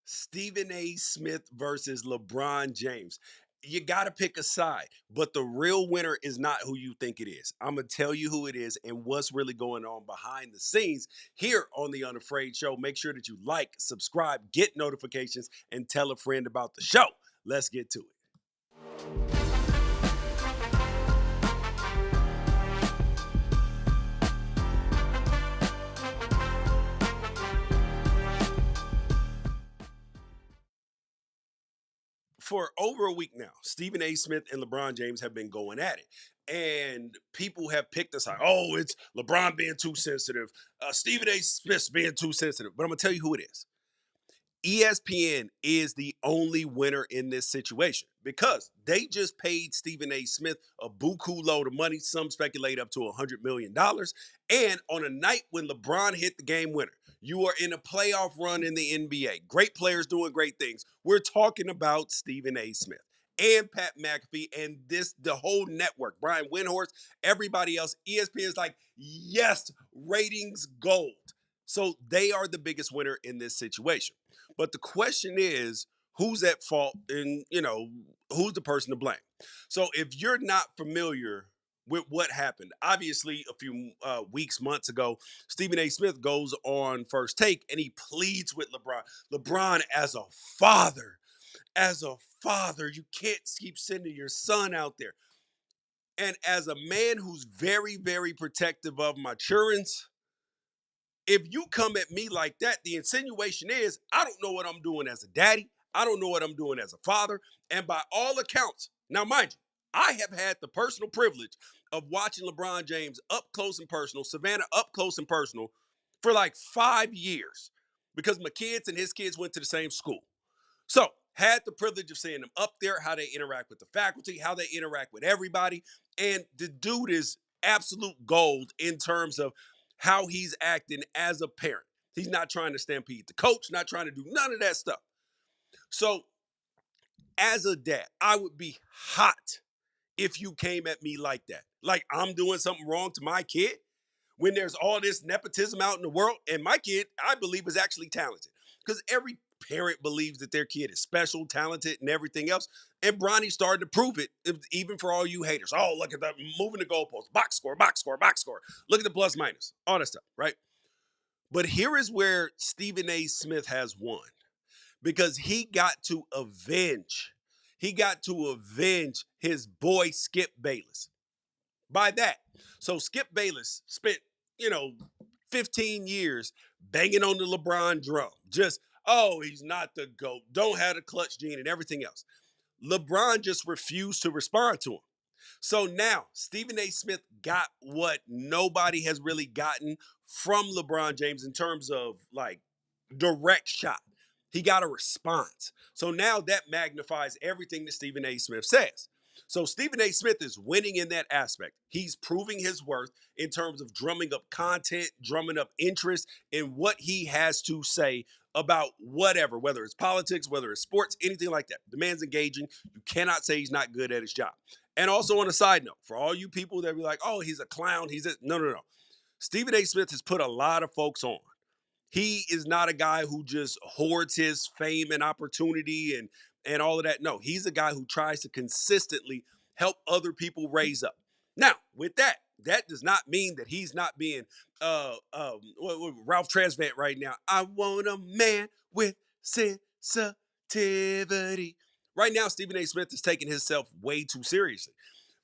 Stephen A. Smith versus LeBron James. You got to pick a side, but the real winner is not who you think it is. I'm going to tell you who it is and what's really going on behind the scenes here on the Unafraid Show. Make sure that you like, subscribe, get notifications, and tell a friend about the show. Let's get to it. For over a week now, Stephen A. Smith and LeBron James have been going at it. And people have picked us like, oh, it's LeBron being too sensitive. Stephen A. Smith's being too sensitive. But I'm going to tell you who it is. ESPN is the only winner in this situation because they just paid Stephen A. Smith a buku load of money. Some speculate up to $100 million. And on a night when LeBron hit the game winner, you are in a playoff run in the NBA. Great players doing great things. We're talking about Stephen A. Smith and Pat McAfee and the whole network, Brian Windhorst, everybody else. ESPN is like, yes, ratings gold. So they are the biggest winner in this situation. But the question is, who's at fault and, who's the person to blame? So if you're not familiar with what happened, obviously a few weeks, months ago, Stephen A. Smith goes on First Take and he pleads with LeBron. LeBron, as a father, you can't keep sending your son out there. And as a man who's very, very protective of my children's, if you come at me like that, the insinuation is I don't know what I'm doing as a daddy. I don't know what I'm doing as a father. And by all accounts, now mind you, I have had the personal privilege of watching LeBron James up close and personal, Savannah up close and personal for like 5 years because my kids and his kids went to the same school. So had the privilege of seeing them up there, how they interact with the faculty, how they interact with everybody. And the dude is absolute gold in terms of how he's acting as a parent. He's not trying to stampede the coach, not trying to do none of that stuff. So as a dad, I would be hot if you came at me like that. Like I'm doing something wrong to my kid when there's all this nepotism out in the world. And my kid, I believe, is actually talented because every parent believes that their kid is special, talented, and everything else. And Bronny started to prove it, even for all you haters. Oh, look at that, moving the goalposts, box score, box score, box score. Look at the plus minus, all that stuff, right? But here is where Stephen A. Smith has won because he got to avenge. He got to avenge his boy Skip Bayless. By that, so Skip Bayless spent, 15 years banging on the LeBron drum. Just, oh, he's not the GOAT, don't have the clutch gene and everything else. LeBron just refused to respond to him. So now Stephen A. Smith got what nobody has really gotten from LeBron James in terms of like direct shot. He got a response. So now that magnifies everything that Stephen A. Smith says. So Stephen A. Smith is winning in that aspect. He's proving his worth in terms of drumming up content, drumming up interest in what he has to say about whatever, whether it's politics, whether it's sports, anything like that. The man's engaging. You cannot say he's not good at his job. And also on a side note, for all you people that be like, oh, he's a clown, no. Stephen A. Smith has put a lot of folks on. He is not a guy who just hoards his fame and opportunity and all of that. No, he's a guy who tries to consistently help other people raise up. Now, with that, that does not mean that he's not being Ralph Tresvant right now. I want a man with sensitivity. Right now, Stephen A. Smith is taking himself way too seriously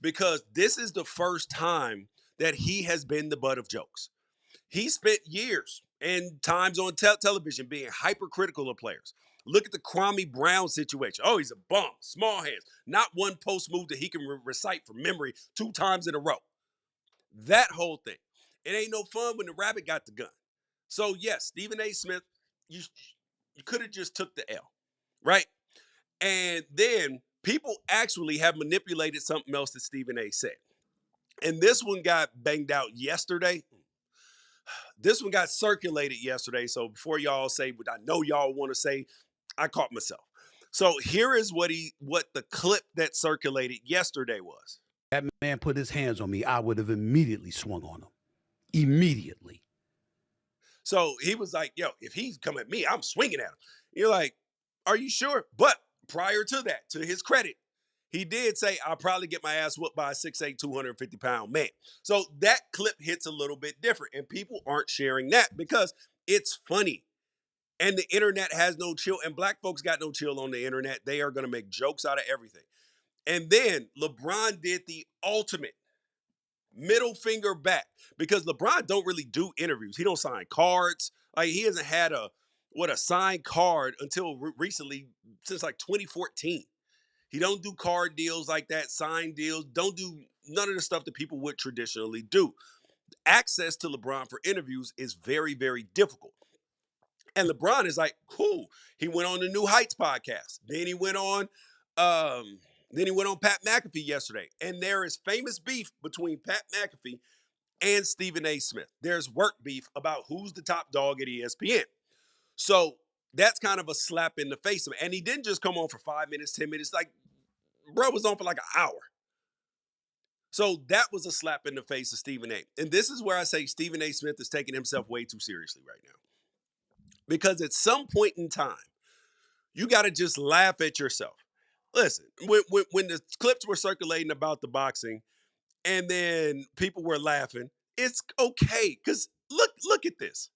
because this is the first time that he has been the butt of jokes. He spent years and times on television being hypercritical of players. Look at the Kwame Brown situation. Oh, he's a bum, small hands, not one post move that he can recite from memory 2 times in a row. That whole thing. It ain't no fun when the rabbit got the gun. So yes, Stephen A. Smith, you could have just took the L, right? And then people actually have manipulated something else that Stephen A. said. And this one got banged out yesterday. This one got circulated yesterday. So before y'all say what I know y'all want to say, I caught myself. So here is what the clip that circulated yesterday was. That man put his hands on me, I would have immediately swung on him. Immediately. So he was like, yo, if he's come at me, I'm swinging at him. You're like, Are you sure? But prior to that, to his credit, he did say, I'll probably get my ass whooped by a 6'8", 250-pound man. So that clip hits a little bit different, and people aren't sharing that because it's funny. And the internet has no chill, and black folks got no chill on the internet. They are going to make jokes out of everything. And then LeBron did the ultimate middle finger back because LeBron don't really do interviews. He don't sign cards. Like he hasn't had a signed card until recently, since like 2014. He don't do card deals like that, sign deals, don't do none of the stuff that people would traditionally do. Access to LeBron for interviews is very, very difficult. And LeBron is like, cool. He went on the New Heights podcast. Um, then he went on Pat McAfee yesterday. And there is famous beef between Pat McAfee and Stephen A. Smith. There's work beef about who's the top dog at ESPN. So that's kind of a slap in the face of him. And he didn't just come on for 5 minutes, 10 minutes. Like, bro was on for like an hour. So that was a slap in the face of Stephen A. And this is where I say Stephen A. Smith is taking himself way too seriously right now. Because at some point in time, you got to just laugh at yourself. Listen, when the clips were circulating about the boxing and then people were laughing, it's okay. Because look at this.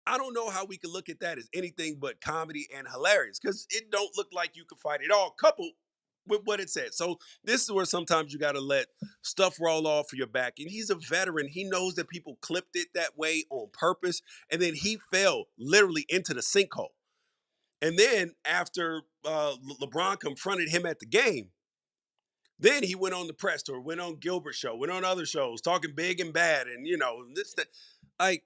I don't know how we could look at that as anything but comedy and hilarious because it don't look like you can fight it all, coupled with what it said. So this is where sometimes you got to let stuff roll off of your back. And he's a veteran. He knows that people clipped it that way on purpose. And then he fell literally into the sinkhole. And then after LeBron confronted him at the game, then he went on the press tour, went on Gilbert show, went on other shows, talking big and bad, and this that. Like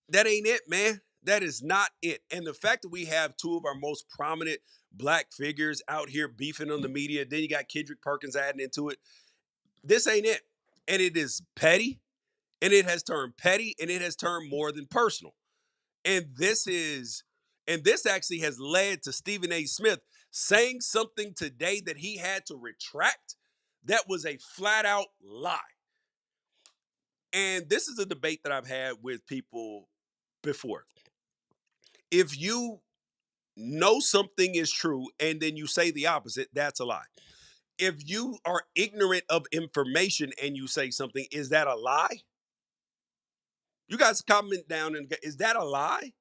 that ain't it, man. That is not it. And the fact that we have two of our most prominent black figures out here beefing on the media, then you got Kendrick Perkins adding into it. This ain't it. And it is petty, and it has turned petty, and it has turned more than personal. And this actually has led to Stephen A. Smith saying something today that he had to retract that was a flat out lie. And this is a debate that I've had with people before. If you know something is true and then you say the opposite, that's a lie. If you are ignorant of information and you say something, is that a lie? You guys comment down and is that a lie?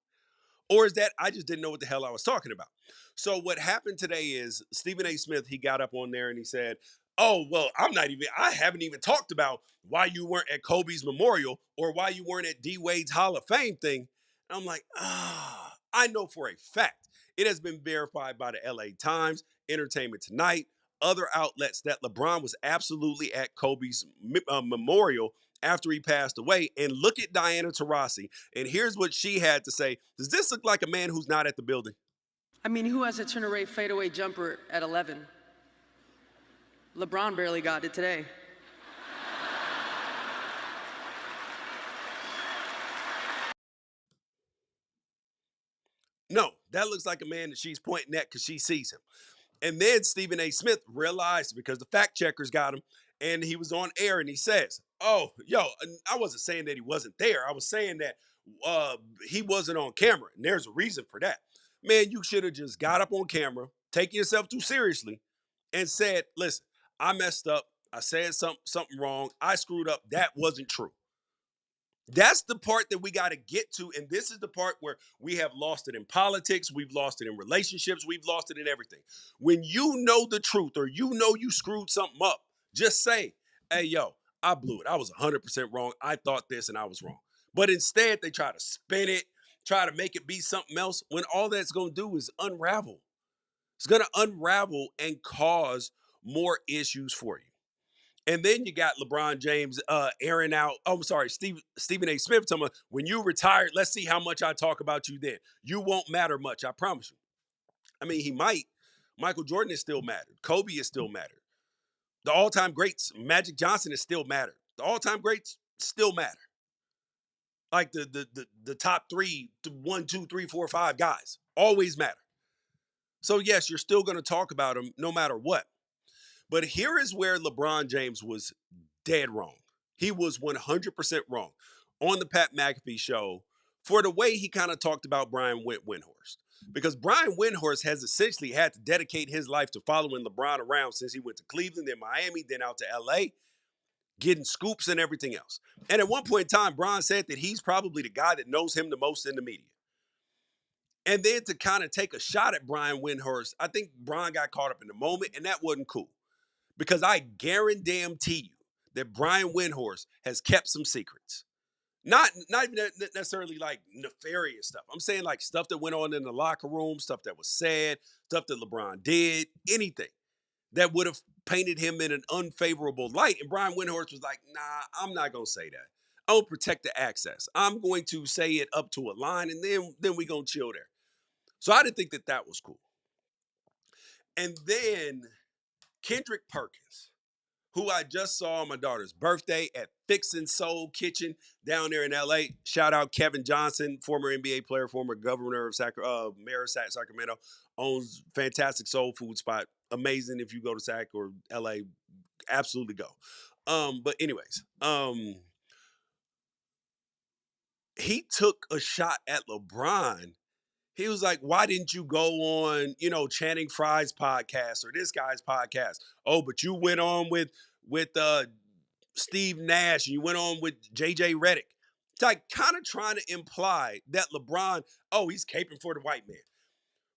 Or is that I just didn't know what the hell I was talking about? So what happened today is Stephen A. Smith, he got up on there and he said, oh, well, I haven't even talked about why you weren't at Kobe's memorial or why you weren't at D Wade's Hall of Fame thing. And I'm like, I know for a fact it has been verified by the LA Times, Entertainment Tonight, other outlets that LeBron was absolutely at Kobe's memorial after he passed away. And look at Diana Taurasi. And here's what she had to say. Does this look like a man who's not at the building? I mean, who has a turn away fadeaway jumper at 11? LeBron barely got it today. No, that looks like a man that she's pointing at because she sees him. And then Stephen A. Smith realized because the fact checkers got him and he was on air and he says, oh, yo, I wasn't saying that he wasn't there. I was saying that he wasn't on camera. And there's a reason for that. Man, you should have just got up on camera, taken yourself too seriously, and said, listen, I messed up. I said something wrong. I screwed up. That wasn't true. That's the part that we got to get to. And this is the part where we have lost it in politics. We've lost it in relationships. We've lost it in everything. When you know the truth or you know you screwed something up, just say, hey, yo, I blew it. I was 100% wrong. I thought this and I was wrong. But instead, they try to spin it, try to make it be something else when all that's going to do is unravel. It's going to unravel and cause more issues for you. And then you got LeBron James airing out. Oh, I'm sorry, Stephen A. Smith talking about when you retired, let's see how much I talk about you then. You won't matter much, I promise you. I mean, he might. Michael Jordan is still mattered. Kobe is still mattered. The all-time greats, Magic Johnson is still mattered. The all-time greats still matter. Like the top three, 1, 2, 3, 4, 5 guys always matter. So yes, you're still going to talk about them no matter what. But here is where LeBron James was dead wrong. He was 100% wrong on the Pat McAfee show for the way he kind of talked about Brian Windhorst. Because Brian Windhorst has essentially had to dedicate his life to following LeBron around since he went to Cleveland, then Miami, then out to LA, getting scoops and everything else. And at one point in time, Brian said that he's probably the guy that knows him the most in the media. And then to kind of take a shot at Brian Windhorst, I think Brian got caught up in the moment, and that wasn't cool. Because I guarantee you that Brian Windhorst has kept some secrets. Not even necessarily like nefarious stuff. I'm saying like stuff that went on in the locker room, stuff that was said, stuff that LeBron did, anything that would have painted him in an unfavorable light. And Brian Windhorst was like, nah, I'm not gonna say that. I'm gonna protect the access. I'm going to say it up to a line, and then we gonna chill there. So I didn't think that that was cool. And then Kendrick Perkins, who I just saw on my daughter's birthday at Fixin' Soul Kitchen down there in LA. Shout out Kevin Johnson, former NBA player, former governor of mayor of Sacramento, owns fantastic soul food spot. Amazing if you go to Sac or LA, absolutely go. But anyways, he took a shot at LeBron. He was like, why didn't you go on, Channing Frye's podcast or this guy's podcast? Oh, but you went on with Steve Nash and you went on with JJ Redick. It's like kind of trying to imply that LeBron, oh, he's caping for the white man.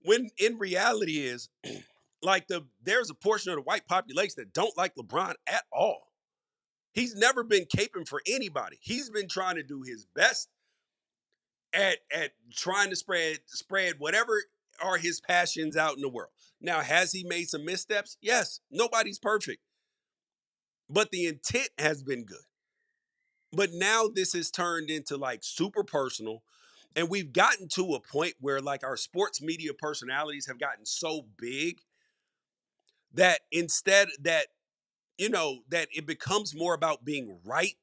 When in reality is like there's a portion of the white population that don't like LeBron at all. He's never been caping for anybody. He's been trying to do his best at trying to spread whatever are his passions out in the world. Now, has he made some missteps? Yes. Nobody's perfect. But the intent has been good. But now this has turned into like super personal. And we've gotten to a point where like our sports media personalities have gotten so big that instead that it becomes more about being right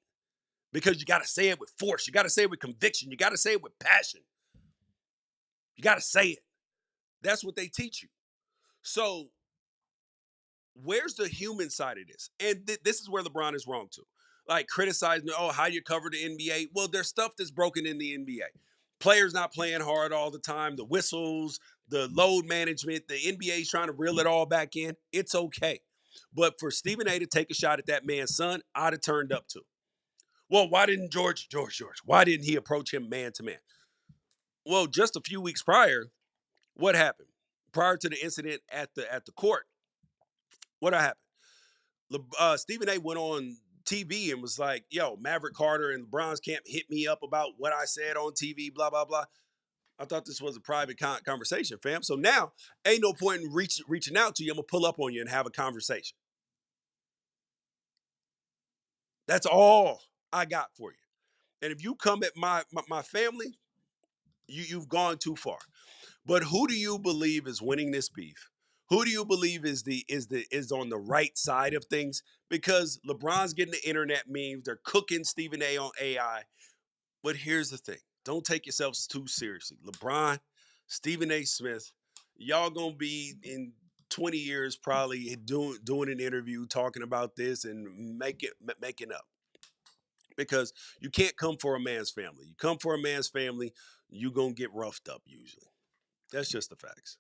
because you got to say it with force. You got to say it with conviction. You got to say it with passion. You got to say it. That's what they teach you. So where's the human side of this? And this is where LeBron is wrong too. Like criticizing, oh, how you cover the NBA. Well, there's stuff that's broken in the NBA. Players not playing hard all the time, the whistles, the load management, the NBA is trying to reel it all back in. It's okay. But for Stephen A to take a shot at that man's son, I'd have turned up too. Well, why didn't George, why didn't he approach him man to man? Well, just a few weeks prior, what happened? Prior to the incident at the court, what happened? Stephen A went on TV and was like, yo, Maverick Carter and LeBron's camp hit me up about what I said on TV, blah, blah, blah. I thought this was a private conversation, fam. So now ain't no point in reaching out to you. I'm going to pull up on you and have a conversation. That's all I got for you. And if you come at my family, you've gone too far. But who do you believe is winning this beef? Who do you believe is on the right side of things? Because LeBron's getting the internet memes. They're cooking Stephen A on AI. But here's the thing: don't take yourselves too seriously. LeBron, Stephen A. Smith, y'all gonna be in 20 years probably doing an interview talking about this and making up. Because you can't come for a man's family. You come for a man's family, you gonna get roughed up usually. That's just the facts.